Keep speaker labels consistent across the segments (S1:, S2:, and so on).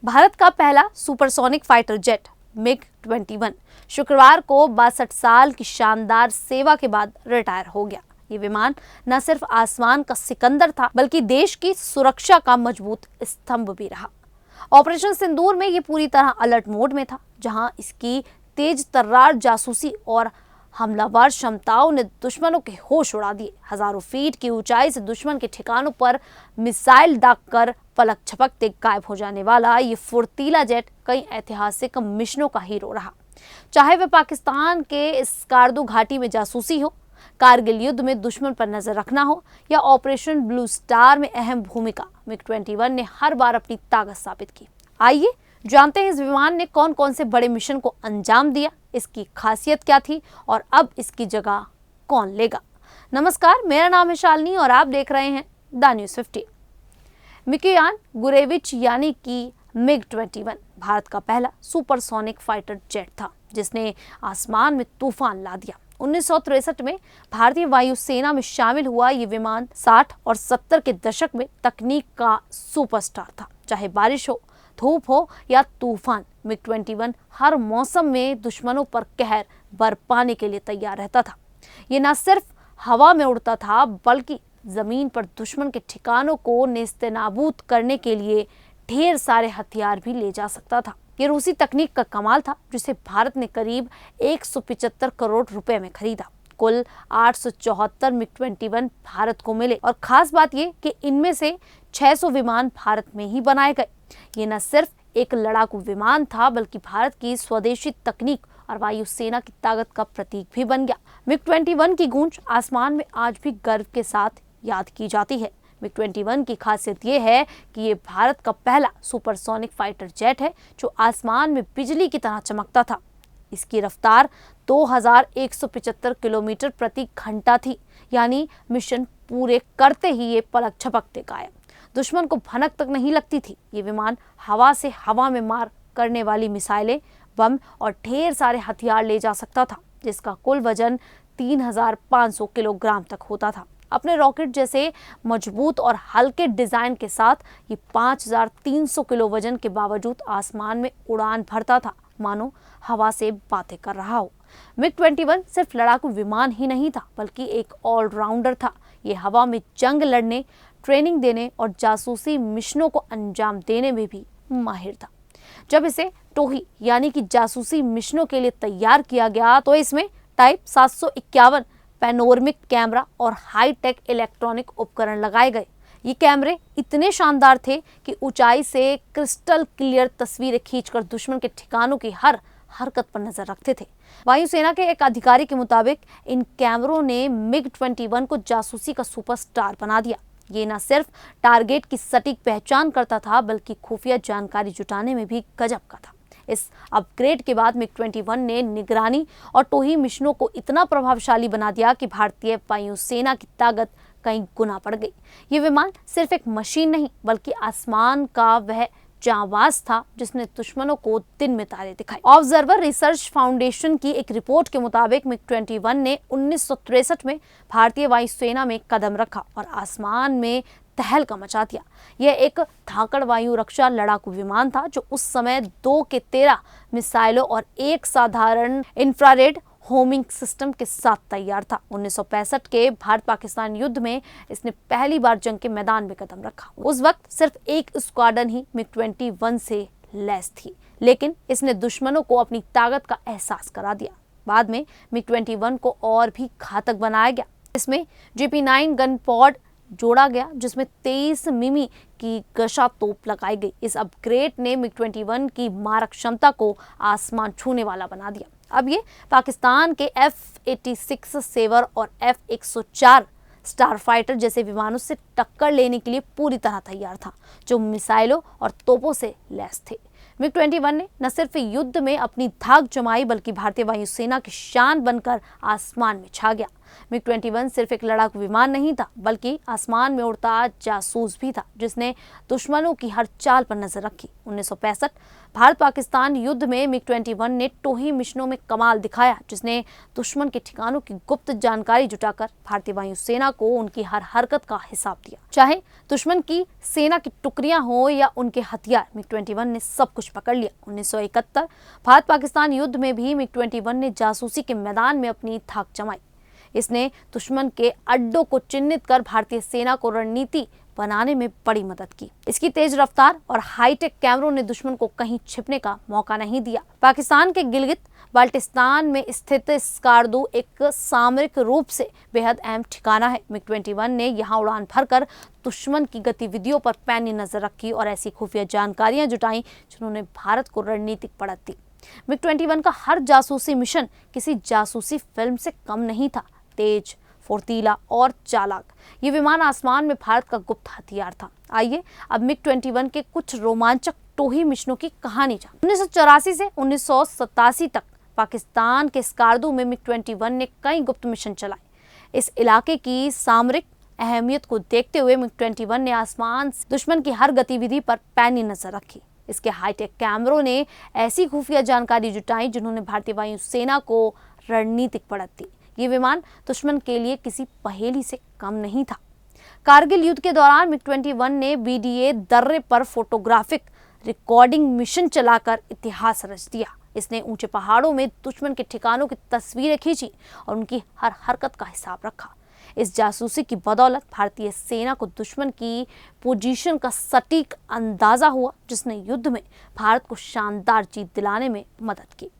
S1: भारत का पहला supersonic fighter jet MiG-21 शुक्रवार को 62 साल की शानदार सेवा के बाद रिटायर हो गया। ये विमान न सिर्फ आसमान का सिकंदर था, बल्कि देश की सुरक्षा का मजबूत स्तंभ भी रहा। ऑपरेशन सिंदूर में ये पूरी तरह अलर्ट मोड में था, जहां इसकी तेज तर्रार जासूसी और हमलावर क्षमताओं ने दुश्मनों के होश उड़ा दिए। हजारों फीट की ऊंचाई से दुश्मन के ठिकानों पर मिसाइल दागकर पलक झपकते गायब हो जाने वाला ये फुर्तीला जेट कई ऐतिहासिक मिशनों का हीरो रहा। चाहे वह पाकिस्तान के स्कार्दू घाटी में जासूसी हो, कारगिल युद्ध में दुश्मन पर नजर रखना हो, या ऑपरेशन ब्लू स्टार में अहम भूमिका, MiG-21 ने हर बार अपनी ताकत साबित की। आइए जानते हैं इस विमान ने कौन कौन से बड़े मिशन को अंजाम दिया, इसकी खासियत क्या थी और अब इसकी जगह कौन लेगा। नमस्कार, मेरा नाम है शालिनी और आप देख रहे हैं द न्यूज़ 15। मिकोयान गुरेविच यानी कि MiG-21 भारत का पहला सुपरसोनिक फाइटर जेट था, जिसने आसमान में तूफान ला दिया। 1963 में भारतीय वायुसेना में शामिल हुआ ये विमान 60 और 70 के दशक में तकनीक का सुपरस्टार था। चाहे बारिश हो, धूप हो या तूफान, MiG-21 हर मौसम में दुश्मनों पर कहर बरपाने के लिए तैयार रहता था। ये न सिर्फ हवा में उड़ता था, बल्कि जमीन पर दुश्मन के ठिकानों को नेस्तनाबूद करने के लिए ढेर सारे हथियार भी ले जा सकता था। ये रूसी तकनीक का कमाल था, जिसे भारत ने करीब 175 करोड़ रुपए में खरीदा। कुल 874 MiG-21 भारत को मिले और खास बात ये कि इनमें से 600 विमान भारत में ही बनाए गए। ये न सिर्फ एक लड़ाकू विमान था, बल्कि भारत की स्वदेशी तकनीक और वायुसेना की ताकत का प्रतीक भी बन गया। MiG-21 की गूंज आसमान में आज भी गर्व के साथ याद की जाती है। MiG-21 की खासियत ये है कि ये भारत का पहला सुपरसोनिक फाइटर जेट है जो आसमान में बिजली की तरह चमकता था। इसकी रफ्तार 2175 किलोमीटर प्रति घंटा थी, यानी मिशन पूरे करते ही ये पलक झपकते गायब। दुश्मन को भनक तक नहीं लगती थी। ये विमान हवा से हवा में मार करने वाली मिसाइलें, बम और ढेर सारे हथियार ले जा सकता था, जिसका कुल वजन 3500 किलोग्राम तक होता था। अपने रॉकेट जैसे मजबूत और हल्के डिजाइन के साथ ये 5300 किलो वजन के बावजूद आसमान में उड़ान भरता था, मानो हवा से बातें कर रहा हो। MiG-21 सिर्फ लड़ाकू विमान ही नहीं था, बल्कि एक ऑलराउंडर था। ये हवा में जंग लड़ने, ट्रेनिंग देने और जासूसी मिशनों को अंजाम देने में भी माहिर था। जब इसे टोही यानी कि जासूसी मिशनों के लिए तैयार किया गया, तो इसमें टाइप 751 पैनोरमिक कैमरा और हाईटेक इलेक्ट्रॉनिक उपकरण लगाए गए। ये कैमरे इतने शानदार थे कि ऊंचाई से क्रिस्टल क्लियर तस्वीरें खींचकर दुश्मन के ठिकानों की हर हरकत पर नजर रखते थे। वायुसेना के एक अधिकारी के मुताबिक इन कैमरों ने MiG-21 को जासूसी का सुपरस्टार बना दिया। ये न सिर्फ टारगेट की सटीक पहचान करता था, बल्कि खुफिया जानकारी जुटाने में भी गजब का था। इस अपग्रेड के बाद MiG-21 ने निगरानी और टोही मिशनों को इतना प्रभावशाली बना दिया कि भारतीय वायुसेना की ताकत कई गुना बढ़ गई। ये विमान सिर्फ एक मशीन नहीं, बल्कि आसमान का वह जांबाज था जिसने दुश्मनों को दिन में तारे दिखाए। ऑब्जर्वर रिसर्च फाउंडेशन की एक रिपोर्ट के मुताबिक MiG-21 ने 1963 में भारतीय वायुसेना में कदम रखा और आसमान में तहलका मचा दिया। यह एक धाकड़ वायु रक्षा लड़ाकू विमान था, जो उस समय 2 के 13 मिसाइलों और एक साधारण इंफ्रारेड होमिंग सिस्टम के साथ तैयार था। 1965 के भारत पाकिस्तान युद्ध में इसने पहली बार जंग के मैदान में कदम रखा। उस वक्त सिर्फ एक स्क्वाड्रन ही MiG-21 से लैस थी, लेकिन इसने दुश्मनों को अपनी ताकत का एहसास करा दिया। बाद में MiG-21 को और भी घातक बनाया गया। इसमें JP-9 गन पॉड जोड़ा गया, जिसमें 23 मिमी की गशा तोप लगाई गई। इस अपग्रेड ने MiG-21 की मारक क्षमता को आसमान छूने वाला बना दिया। अब ये पाकिस्तान के F-86 सेवर और F-104 स्टार फाइटर जैसे विमानों से टक्कर लेने के लिए पूरी तरह तैयार था, जो मिसाइलों और तोपों से लैस थे। MiG-21 ने न सिर्फ युद्ध में अपनी धाक जमाई बल्कि भारतीय वायुसेना की शान बनकर आसमान में छा गया। MiG-21 सिर्फ एक लड़ाकू विमान नहीं था बल्कि आसमान में उड़ता जासूस भी था जिसने दुश्मनों की हर चाल पर नजर रखी। 1965 भारत पाकिस्तान युद्ध में MiG-21 ने टोही मिशनों में कमाल दिखाया जिसने दुश्मन के ठिकानों की गुप्त जानकारी जुटाकर भारतीय वायुसेना को उनकी हर हरकत का हिसाब दिया। चाहे दुश्मन की सेना की टुकड़ियां हो या उनके हथियार, MiG-21 ने सब कुछ पकड़ लिया। 1971 भारत पाकिस्तान युद्ध में भी MiG-21 ने जासूसी के मैदान में अपनी धाक जमाई। इसने दुश्मन के अड्डों को चिन्हित कर भारतीय सेना को रणनीति बनाने में बड़ी मदद की। इसकी तेज रफ्तार और हाईटेक कैमरों ने दुश्मन को कहीं छिपने का मौका नहीं दिया। पाकिस्तान के गिलगित बाल्टिस्तान में स्थित स्कार्दू एक सामरिक रूप से बेहद अहम ठिकाना है। MiG-21 ने यहाँ उड़ान भरकर दुश्मन की गतिविधियों पर पैनी नजर रखी और ऐसी खुफिया जानकारियां जुटाई जिन्होंने भारत को रणनीतिक बढ़त दी। MiG-21 का हर जासूसी मिशन किसी जासूसी फिल्म से कम नहीं था। तेज, फुर्तीला और चालाक, ये विमान आसमान में भारत का गुप्त हथियार था। आइए अब MiG-21 के कुछ रोमांचक टोही मिशनों की कहानी जानें। 1984 से 1987 तक पाकिस्तान के स्कार्दू में MiG-21 ने कई गुप्त मिशन चलाए। इस इलाके की सामरिक अहमियत को देखते हुए MiG-21 ने आसमान से दुश्मन की हर गतिविधि पर पैनी नजर रखी। इसके हाईटेक कैमरों ने ऐसी खुफिया जानकारी जुटाई जिन्होंने भारतीय वायुसेना को रणनीतिक बढ़त दी। ये विमान दुश्मन के लिए किसी पहेली से कम नहीं था। कारगिल युद्ध के दौरान MiG-21 ने BDA दर्रे पर फोटोग्राफिक रिकॉर्डिंग मिशन चलाकर इतिहास रच दिया। इसने ऊंचे पहाड़ों में दुश्मन के ठिकानों की तस्वीरें खींची और उनकी हर हरकत का हिसाब रखा। इस जासूसी की बदौलत भारतीय सेना को दुश्मन की पोजीशन का सटीक अंदाजा हुआ जिसने युद्ध में भारत को शानदार जीत दिलाने में मदद की।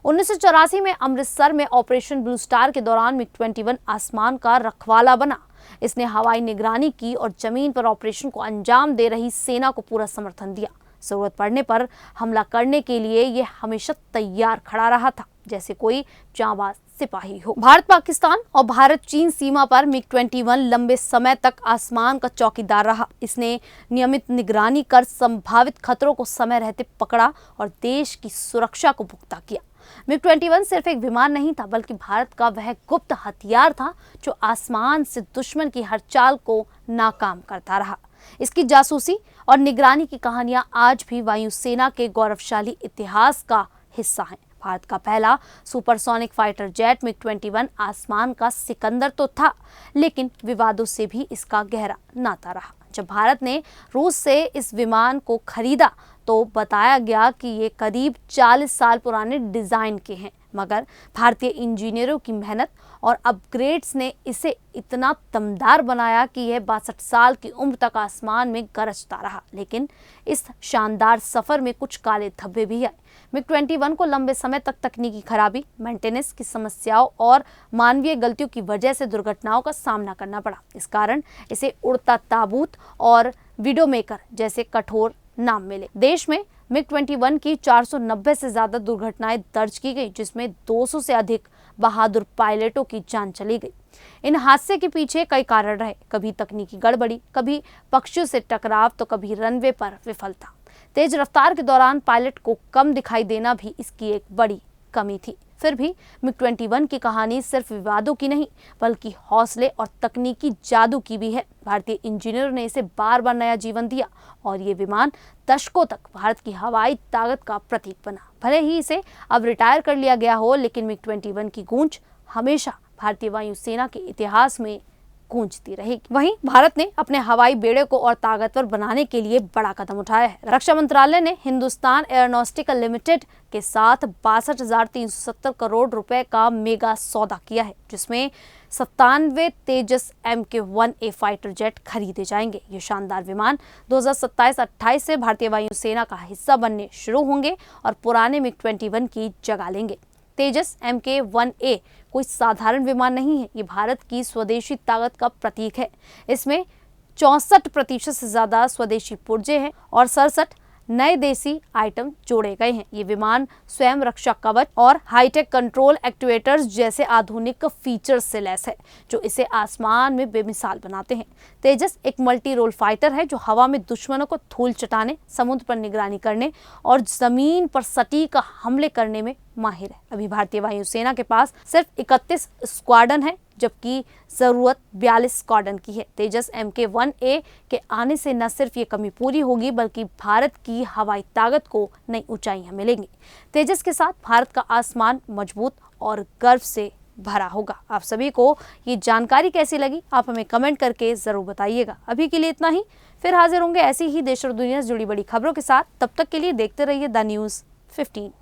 S1: 1984 में अमृतसर में ऑपरेशन ब्लू स्टार के दौरान MiG-21 आसमान का रखवाला बना। इसने हवाई निगरानी की और जमीन पर ऑपरेशन को अंजाम दे रही सेना को पूरा समर्थन दिया। जरूरत पड़ने पर हमला करने के लिए यह हमेशा तैयार खड़ा रहा था, जैसे कोई जांबाज सिपाही हो। भारत पाकिस्तान और भारत चीन सीमा पर MiG-21 लंबे समय तक आसमान का चौकीदार रहा। इसने नियमित निगरानी कर संभावित खतरों को समय रहते पकड़ा और देश की सुरक्षा को पुख्ता किया। MiG-21 सिर्फ एक विमान नहीं था बल्कि भारत का वह गुप्त हथियार था जो आसमान से दुश्मन की हर चाल को नाकाम करता रहा। इसकी जासूसी और निगरानी की कहानियां आज भी वायुसेना के गौरवशाली इतिहास का हिस्सा हैं। भारत का पहला सुपरसोनिक फाइटर जेट MiG-21 आसमान का सिकंदर तो था, लेकिन विवादों से भी इसका गहरा नाता रहा। जब भारत ने रूस से इस विमान को खरीदा तो बताया गया कि ये करीब 40 साल पुराने डिजाइन के हैं, मगर भारतीय इंजीनियरों की मेहनत और अपग्रेड्स ने इसे इतना दमदार बनाया कि यह 62 साल की उम्र तक आसमान में गरजता रहा। लेकिन इस शानदार सफर में कुछ काले धब्बे भी आए। MiG-21 को लंबे समय तक तकनीकी खराबी, मेंटेनेंस की समस्याओं और मानवीय गलतियों की वजह से दुर्घटनाओं का सामना करना पड़ा। इस कारण इसे उड़ता ताबूत और विडोमेकर जैसे कठोर नाम मिले। देश में MiG-21 की 490 से ज्यादा दुर्घटनाएं दर्ज की गई, जिसमें 200 से अधिक बहादुर पायलटों की जान चली गई। इन हादसे के पीछे कई कारण रहे, कभी तकनीकी गड़बड़ी, कभी पक्षियों से टकराव तो कभी रनवे पर विफलता। तेज रफ्तार के दौरान पायलट को कम दिखाई देना भी इसकी एक बड़ी कमी थी। फिर भी MiG-21 की कहानी सिर्फ विवादों की नहीं बल्कि हौसले और तकनीकी जादू की भी है। भारतीय इंजीनियरों ने इसे बार बार नया जीवन दिया और ये विमान दशकों तक भारत की हवाई ताकत का प्रतीक बना। भले ही इसे अब रिटायर कर लिया गया हो, लेकिन MiG-21 की गूंज हमेशा भारतीय वायुसेना के इतिहास में गूंजती रहेगी। वहीं भारत ने अपने हवाई बेड़े को और ताकतवर बनाने के लिए बड़ा कदम उठाया है। रक्षा मंत्रालय ने हिंदुस्तान एरोनॉस्टिकल लिमिटेड के साथ 62,370 करोड़ रुपए का मेगा सौदा किया है, जिसमें 97 तेजस Mk-1A फाइटर जेट खरीदे जाएंगे। ये शानदार विमान 2027-28 से भारतीय वायुसेना का हिस्सा बनने शुरू होंगे और पुराने MiG-21 की जगह लेंगे। तेजस Mk-1A कोई साधारण विमान नहीं है, ये भारत की स्वदेशी ताकत का प्रतीक है। इसमें 64% से ज्यादा स्वदेशी पुर्जे हैं और 67 नए देसी आइटम जोड़े गए हैं। ये विमान स्वयं रक्षा कवच और हाईटेक कंट्रोल एक्ट्यूएटर्स जैसे आधुनिक फीचर्स से लैस है, जो इसे आसमान में बेमिसाल बनाते हैं। तेजस एक मल्टी रोल फाइटर है जो हवा में दुश्मनों को धूल चटाने, समुद्र पर निगरानी करने और जमीन पर सटीक हमले करने में माहिर है। अभी भारतीय वायुसेना के पास सिर्फ 31 स्क्वाड्रन है, जबकि जरूरत 42 स्क्वाड्रन की है। तेजस Mk1A के आने से न सिर्फ ये कमी पूरी होगी, बल्कि भारत की हवाई ताकत को नई ऊंचाइयां मिलेंगी। तेजस के साथ भारत का आसमान मजबूत और गर्व से भरा होगा। आप सभी को ये जानकारी कैसी लगी, आप हमें कमेंट करके जरूर बताइएगा। अभी के लिए इतना ही, फिर हाजिर होंगे ऐसी ही देश और दुनिया से जुड़ी बड़ी खबरों के साथ। तब तक के लिए देखते रहिए द न्यूज़ 15।